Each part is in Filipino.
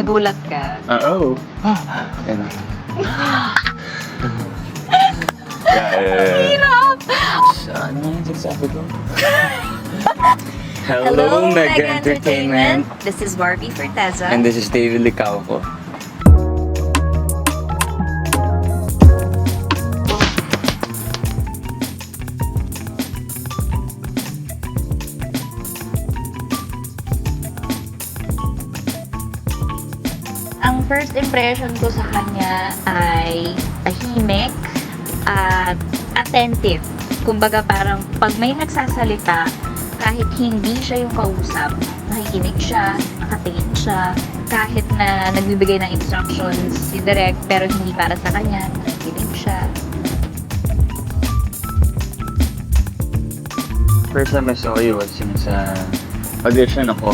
nagulat ka. Oo. Yan. Hirap! Ano yung sinasabi ko? Hello, Mega Entertainment. This is Barbie Forteza. And this is David Licauco. Ang first impression ko sa kanya ay tahimik at attentive. Kumbaga parang pag may nagsasalita, kahit hindi siya yung kausap, nakikinig siya, nakatingin siya, kahit na nagbibigay ng instructions si Direk pero hindi para sa kanya, nakikinig siya. First time I saw you was yung sa audition ako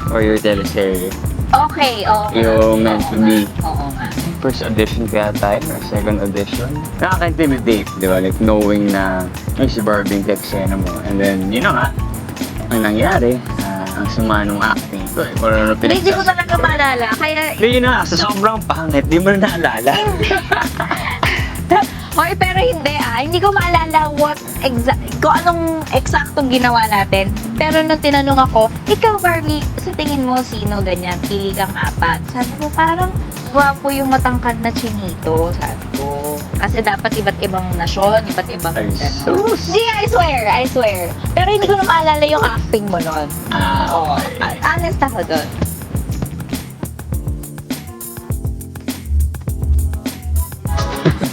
for your teleserye. Okay, oo. Yung meant to be. Oo nga. First audition kaya tayo, or second audition. Nakaka-intimidate, di ba? Like knowing na may si Barbie yung eksena mo. And then, you know nga, ang nangyari, ang sama nung acting ko. Kung ano Hindi ko talaga maalala. Kaya Hindi yun na, sa sobrang pangit, di mo na naalala. Hoy, pero hindi ko maalala kung anong eksaktong ginawa natin. Pero nung tinanong ako, ikaw Barbie, sa tingin mo sino ganyan? Pili kang apat. Sabi ko, parang gwapo yung matangkad na chinito. Sabi ko, kasi dapat iba't ibang nasyon, iba't ibang Ay, ano. sus. Hindi, I swear. Pero hindi ko na maalala yung acting mo nun. Oo, honest ako dun.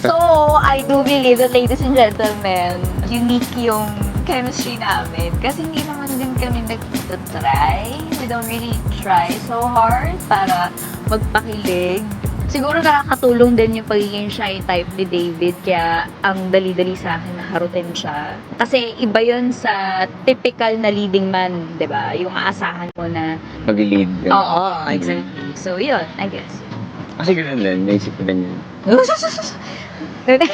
So, I do believe that, ladies and gentlemen, unique yung chemistry namin. Kasi hindi naman din kami nag-try. We don't really try so hard para magpakilig. Siguro nakakatulong din yung pagiging shy type ni David, kaya ang dali-dali sa akin nakarutin siya. Kasi iba yun sa typical na leading man, di ba? Yung aasahan mo na, Mag-lead. oo, exactly. So, yun, I guess. Kasi ganun din, naisip ko din yun. The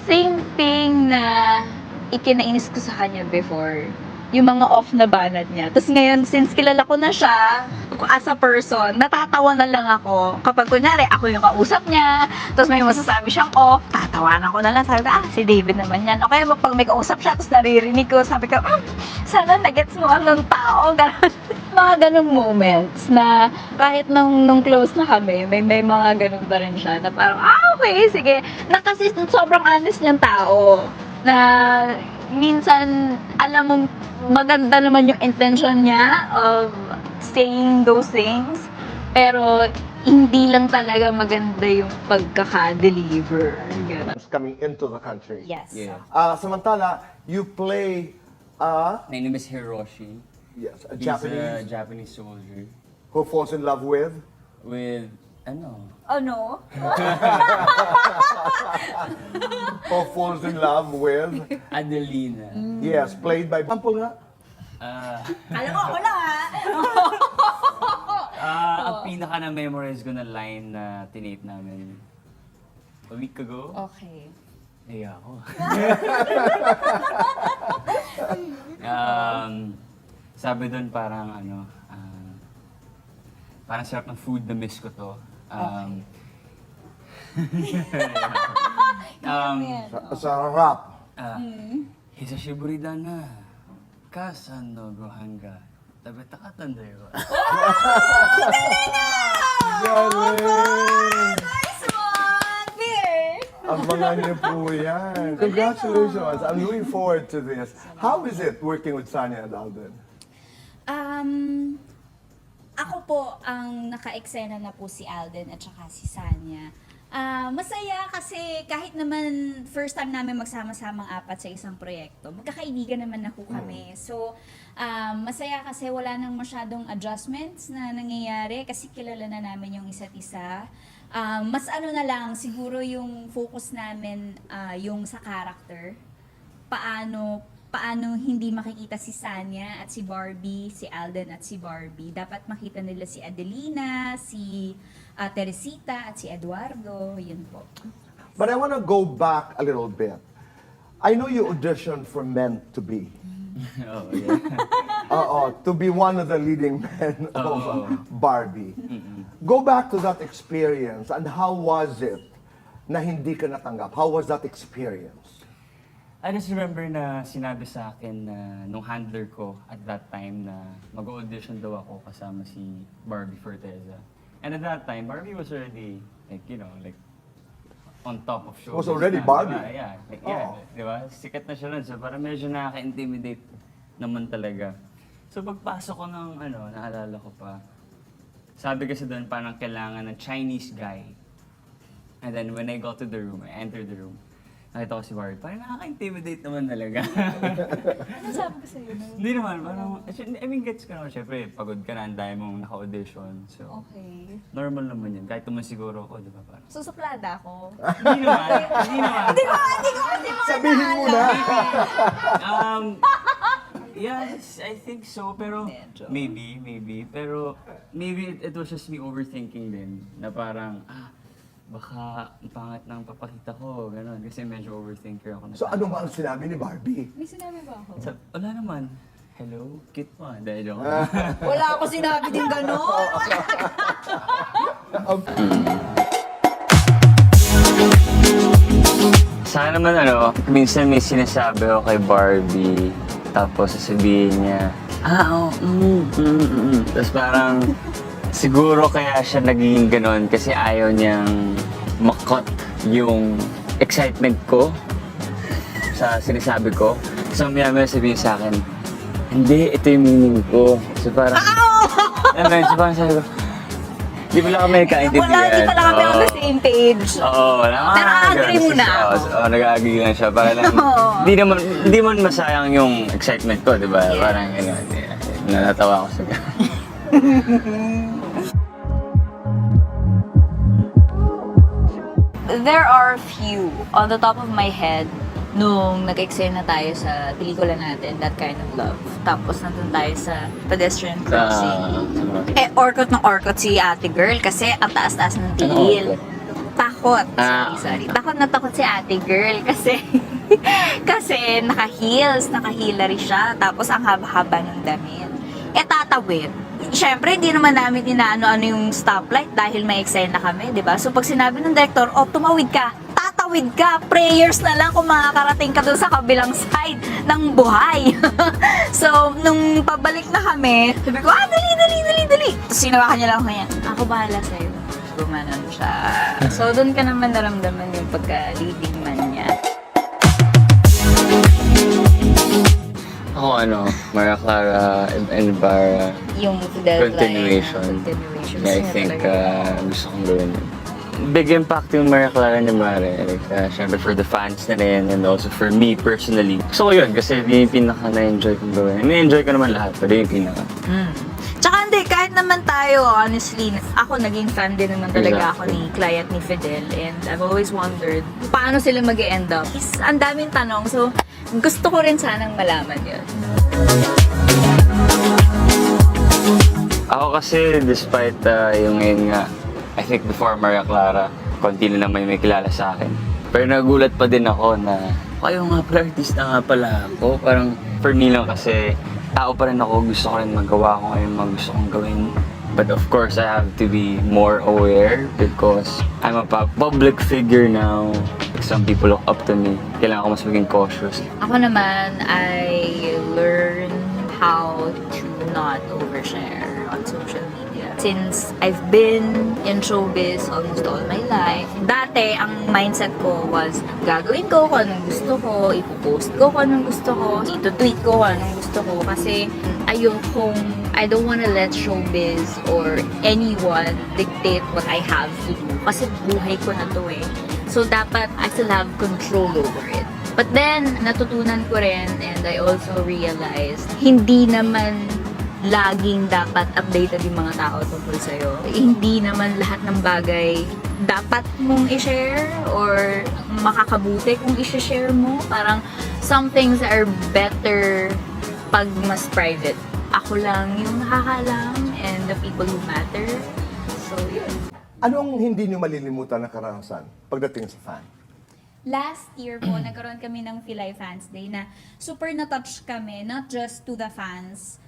same thing na ikinainis ko sa kanya before, yung mga off na banat niya. Tapos ngayon, since kilala ko na siya, as a person, natatawa na lang ako. Kapag kunyari, ako yung kausap niya, tapos may masasabi siyang off, tatawanan ko na lang. Sabi ko, si David naman yan. O kaya pag may kausap siya, tapos naririnig ko, sabi ko, sana nagets mo ang tao. Ganun. Mga ganung moments na kahit nung close na kami, may mga ganun pa rin siya na parang, okay, sige. Na kasi sobrang honest niyang tao na minsan, alam mo, maganda naman yung intention niya of saying those things, pero hindi lang talaga maganda yung pagkaka-deliver. Ganun. Coming into the country. Yes. Yeah. Samantala, you play My name is Hiroshi. yes, a He's a Japanese Japanese soldier who falls in love with. ano? Oh no? Who falls in love with. Adelina. Yes, played by. Sample nga. Alam mo, ako lang Ang pinaka na-memorize ko na line na tinate namin a week ago. Okay. Iya ako. Sabi doon parang parang sarap ng food na miss ko to. Sa rap. Hisashiburi da na. Kasan no gohanga. Tabi takatanda yun. Galing! Nice one! Beer! Abangan niyo po yan. Congratulations. I'm looking forward to this. How is it working with Sanya and Alden? Ako po, ang naka-eksena na po si Alden at saka si Sanya. Masaya kasi kahit naman first time namin magsama-samang apat sa isang proyekto, magkakaibigan naman na po kami. So, masaya kasi wala nang masyadong adjustments na nangyayari kasi kilala na namin yung isa't isa. Mas ano na lang, siguro yung focus namin yung sa character. Paano hindi makikita si Sanya at si Barbie, si Alden at si Barbie. Dapat makita nila si Adelina, si Teresita at si Eduardo. Yun po. But I want to go back a little bit. I know you auditioned for Meant to Be. Oh, yeah. To be one of the leading men of Oo. Barbie. Go back to that experience and how was it na hindi ka natanggap? How was that experience? I just remember na sinabi sa akin na nung handler ko at that time na mag-audition daw ako kasama si Barbie Forteza. And at that time, Barbie was already, like, you know, like, on top of show. Was already Barbie? Yeah, like, yeah, Oo. di ba? Sikat na siya nun. So parang medyo nakaka-intimidate naman talaga. So pagpasok ko ng, naalala ko pa, sabi kasi doon parang kailangan ng Chinese guy. And then when I got to the room, I entered the room, nakita ko si Barbie, parang nakaka-intimidate naman talaga. Ano sabi ko sa'yo? Hindi naman, parang, I mean, gets ka naman, syempre, pagod ka na, ang dami mong naka-audition. So, Okay. normal naman yun. Kahit naman siguro ako, di ba parang. Susuplada ako. Hindi naman, hindi naman. Hindi ko kasi Sabihin mo na! Yes, I think so, pero Medyo. maybe, pero maybe it was just me overthinking din, na parang, baka ang pangit ng papakita ko, gano'n, kasi medyo overthinker ako. So ano ba ang sinabi ni Barbie? May sinabi ba ako? Wala naman. Hello, cute mo. Dahil joke. Wala ako sinabi din gano'n. Sana naman minsan may sinasabi ako kay Barbie, tapos sasabihin niya, Tapos parang, siguro kaya siya naging ganon kasi ayaw niyang makot yung excitement ko sa sinasabi ko. So maya-maya sabihin sa akin, hindi, ito yung meaning ko. So parang, so parang sabi ko, di pala kami nagkaintindihan. Wala, di pala kami on the same page. Oo, wala. Pero agree muna ako. Oo, nag-agree lang siya. Para lang, di man masayang yung excitement ko, di ba? Yes. Parang gano'n. Natatawa ako sa There are few on the top of my head nung nag-eksena tayo sa pelikula natin, That Kind of Love. Tapos nandun tayo sa pedestrian crossing. Orkot ng orkot si ate girl kasi ang taas-taas ng tiil. Takot. Sorry. Takot na takot si ate girl kasi kasi naka-heels, naka-heelery siya. Tapos ang haba-haba ng damit. Tatawid. Siyempre, hindi naman namin inaano-ano yung stoplight dahil may eksena kami, di ba? So pag sinabi ng director, tumawid ka, tatawid ka, prayers na lang kung makakarating ka doon sa kabilang side ng buhay. So, nung pabalik na kami, sabi ko, dali. Tapos sinawakan niya lang ako yan, ako bahala sa'yo. Gumanon siya. So, doon ka naman naramdaman yung pagka-leading man niya. Ako Maria Clara and Ibarra. Yung deadline. Continuation. Continuation. Yeah, I think gusto kong gawin yun. Big impact yung Maria Clara and Ibarra. Like, syempre for the fans na rin and also for me personally. Gusto ko yun kasi yun yung pinaka na-enjoy kong gawin. Na-enjoy ko naman lahat, pero yung pinaka. Tsaka hindi, kahit naman tayo, honestly, ako naging fan din naman talaga ako ni Clay at ni Fidel. And I've always wondered, paano sila mag-end up? Ang daming tanong, so gusto ko rin sanang malaman yun. Ako kasi, despite yung ngayon nga, I think before Maria Clara, konti na naman yung may kilala sa akin. Pero nagulat pa din ako na, kayo nga pala, artista nga pala ako. Parang for me lang kasi, tao pa rin ako, gusto ko rin magawa ko ngayon mga gusto kong gawin. But of course, I have to be more aware because I'm a public figure now. Some people look up to me. Kailangan ko mas maging cautious. Ako naman, I learn how to not overshare on social media. Since I've been in showbiz almost all my life, dati ang mindset ko was gagawin ko kung anong gusto ko, ipopost ko kung anong gusto ko, ito-tweet ko kung anong gusto ko kasi I don't wanna let showbiz or anyone dictate what I have to do kasi buhay ko na to eh. So dapat I still have control over it. But then, natutunan ko rin and I also realized, hindi naman laging dapat updated yung mga tao tungkol sa'yo. Hindi naman lahat ng bagay dapat mong i-share or makakabuti kung i-share mo. Parang some things are better pag mas private. Ako lang yung nakakalam and the people who matter. So, yun. Anong hindi niyo malilimutan na karanasan pagdating sa fan? last year po, nagkaroon kami ng Pilay Fans Day na super na-touch kami, not just to the fans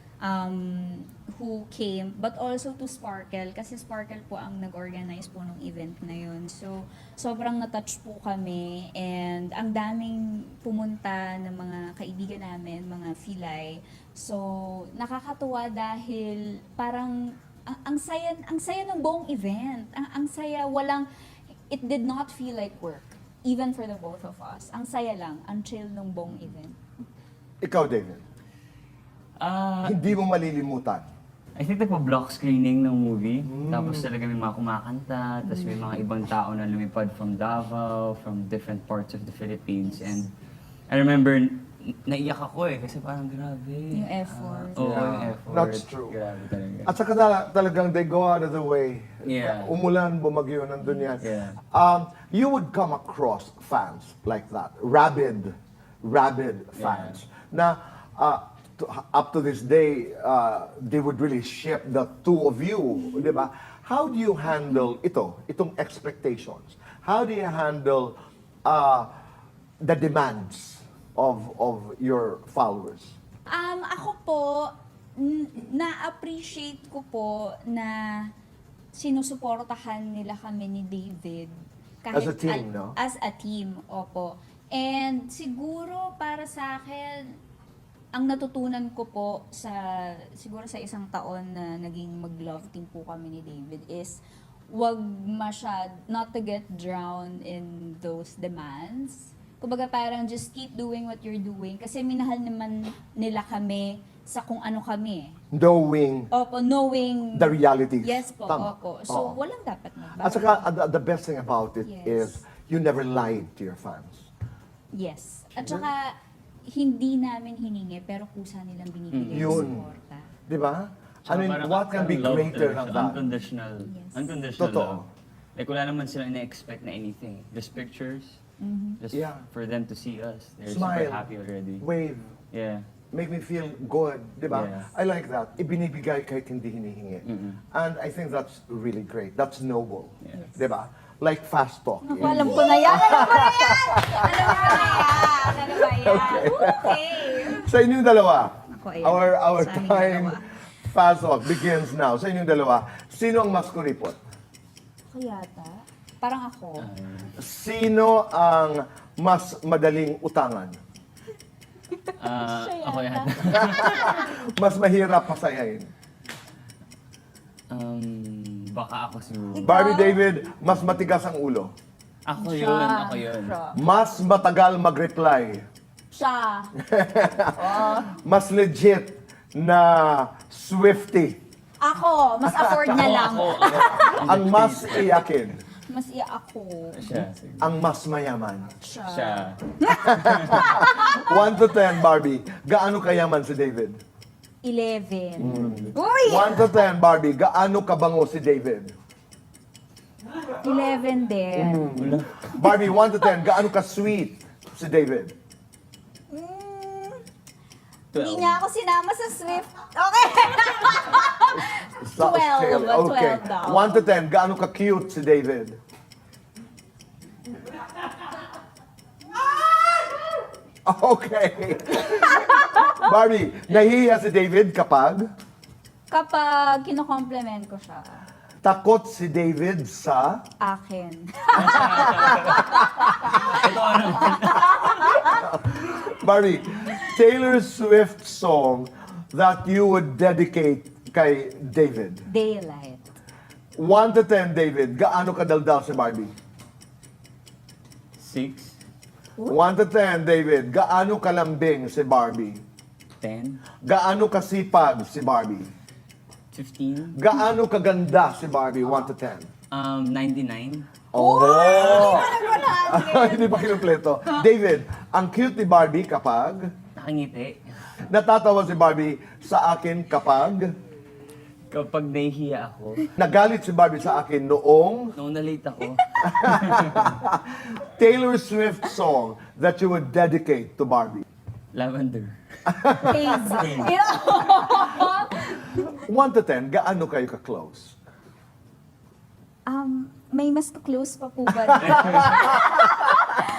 who came, but also to Sparkle. Kasi Sparkle po ang nag-organize po ng event na yun. So, sobrang na-touch po kami and ang daming pumunta ng mga kaibigan namin, mga Pilay. So, nakakatuwa dahil parang ang saya ng buong event. Ang saya, it did not feel like work. Even for the both of us. Ang saya lang, ang chill ng buong event. Ikaw, David, hindi mo malilimutan. I think nagpa-block screening ng movie. Tapos talaga may mga kumakanta, tapos may mga ibang tao na lumipad from Davao, from different parts of the Philippines. And I remember, naiyak ako kasi parang grabe. Yung effort. Oo, Yeah, yung effort. that's true. Grabe talaga. At saka talagang they go out of the way. Yeah. Umulan, bumagyo, nandun yan. Yeah. You would come across fans like that, rabid fans. Na up to this day, they would really ship the two of you, di ba? How do you handle itong expectations? How do you handle the demands of your followers? Ako po, na-appreciate ko po na sinusuportahan nila kami ni David. As a team, no? As a team, opo. And siguro para sa akin, ang natutunan ko po siguro sa isang taon na naging mag-love team po kami ni David is not to get drowned in those demands. Kumbaga parang just keep doing what you're doing kasi minahal naman nila kami sa kung ano kami. Knowing The realities. Yes po, Tama. opo. So Oo. walang dapat magbago. At saka, the best thing about it Yes. is you never lied to your fans. Yes. At saka hindi namin hiningi pero kusa nilang binibigay ng Yun. suporta. Di ba? I mean, Parang what can be love greater talaga than siya. that? Unconditional. Yes. Unconditional Totoo. love. Like wala naman silang ina-expect na anything. Just pictures. Just Yeah. for them to see us. They're Smile. super happy already. Wave. Yeah. Make me feel good, di ba? Yeah. I like that. Ibinibigay kahit hindi hinihingi. And I think that's really great. That's noble. Yeah. Di ba? Like fast talk. Naku, alam ko na yan! Alam ko na yan! Alam ko na yan! Okay. Sa inyong dalawa, Ako, ayan. our Sa aming time dalawa. fast talk begins now. Sa inyong dalawa, sino ang mas kuripot? Ako yata. Parang ako. Sino ang mas madaling utangan? Ako yan. Mas mahirap pasayahin? Baka ako siguro. Barbie David, mas matigas ang ulo. Ako yun. Mas matagal mag-reply. Siya. Mas legit na Swiftie. Ako. Mas afford niya lang. Ang mas iyakin. Mas ako. Siya. Siguro. Ang mas mayaman. Siya. 1 to 10, Barbie. Gaano kayaman si David? 11. Uy! 1 to 10, Barbie. Gaano kabango si David? 11 din. Barbie, 1 to 10. Gaano ka-sweet si David? Hindi niya ako sinama sa Swift. Okay. 12. Okay. 12 daw. 1 to 10. Gaano ka-cute si David? Okay. Barbie, nahihiya si David kapag Kapag kino-compliment ko siya, takot si David sa akin. Barbie, Taylor Swift song that you would dedicate kay David. Daylight. 1 to 10, David, gaano kadaldal si Barbie? 6, 1 to 10, David, gaano kalambing si Barbie? 10, Gaano kasipag si Barbie? 15, Gaano kaganda si Barbie? 1 to 10. 99. Oh! Hindi pa kinumpleto. David, ang cute ni Barbie kapag Nakangiti. natatawa si Barbie sa akin kapag Kapag nahihiya ako, nagalit si Barbie sa akin noong nung na-late ako, Taylor Swift song that you would dedicate to Barbie. lavender. Hazy. 1 to 10, gaano kayo ka-close? May mas close pa po ba?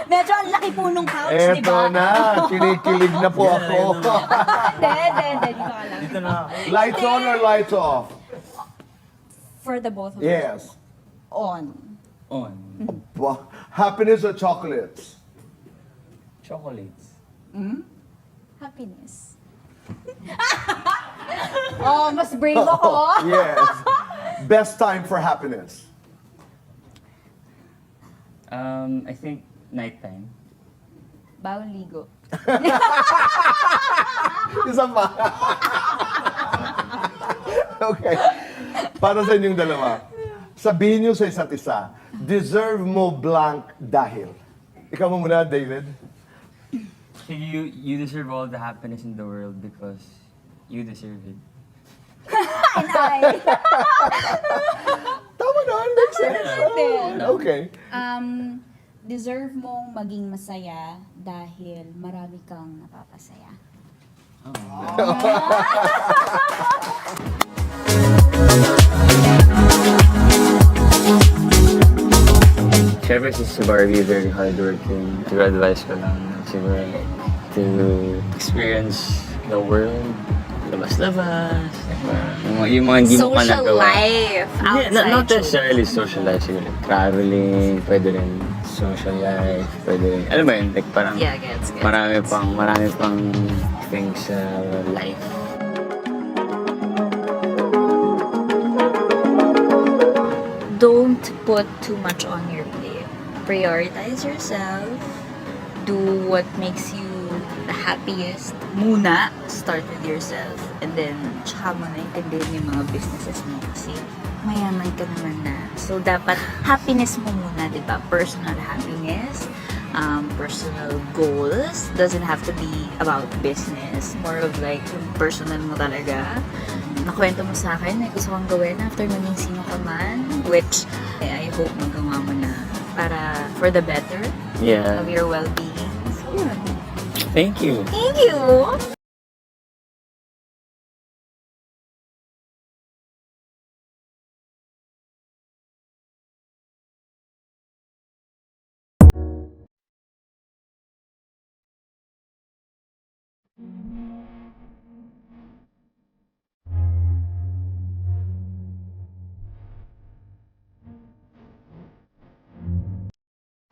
Medyo ang laki po nung couch, di Eto ba? na, kinikilig na po ako. Hindi, dito ka lang. Dito na. Lights on or lights off? For the both of us. Yes. On. On. Happiness or chocolates? Chocolates. Happiness. Oh, mas brave ako. Yes. Best time for happiness? I think nighttime. Bawal ligo. Isa pa. Okay. Para sa inyong dalawa, sabihin nyo sa isa't isa, deserve mo blank dahil. Ikaw mo muna, David. You deserve all the happiness in the world because you deserve it. And I. Tama naman, makes sense. Din. Okay. Deserve mong maging masaya dahil marami kang napapasaya. Siyempre si Barbie, very hardworking. Siguro advice ko lang, siguro to experience the world, labas-labas, diba? Yung mga hindi mo pa Social nagawa. life outside. Not necessarily social life, siguro traveling, pwede rin social life, pwede rin, alam mo yun, like parang Yeah, gets. marami pang things sa life. Don't put too much on your plate. Prioritize yourself. Do what makes you the happiest. Muna, start with yourself. And then, tsaka mo na intindihin yung mga businesses mo kasi mayaman ka naman na. So, dapat happiness mo muna, di ba? Personal happiness, personal goals. Doesn't have to be about business. More of like, yung personal mo talaga. Nakwento mo sa akin, may gusto kong gawin after maging sino ka man. Which, I hope magawa mo na para for the better Yeah. of your well-being. So, yun. Thank you. Thank you!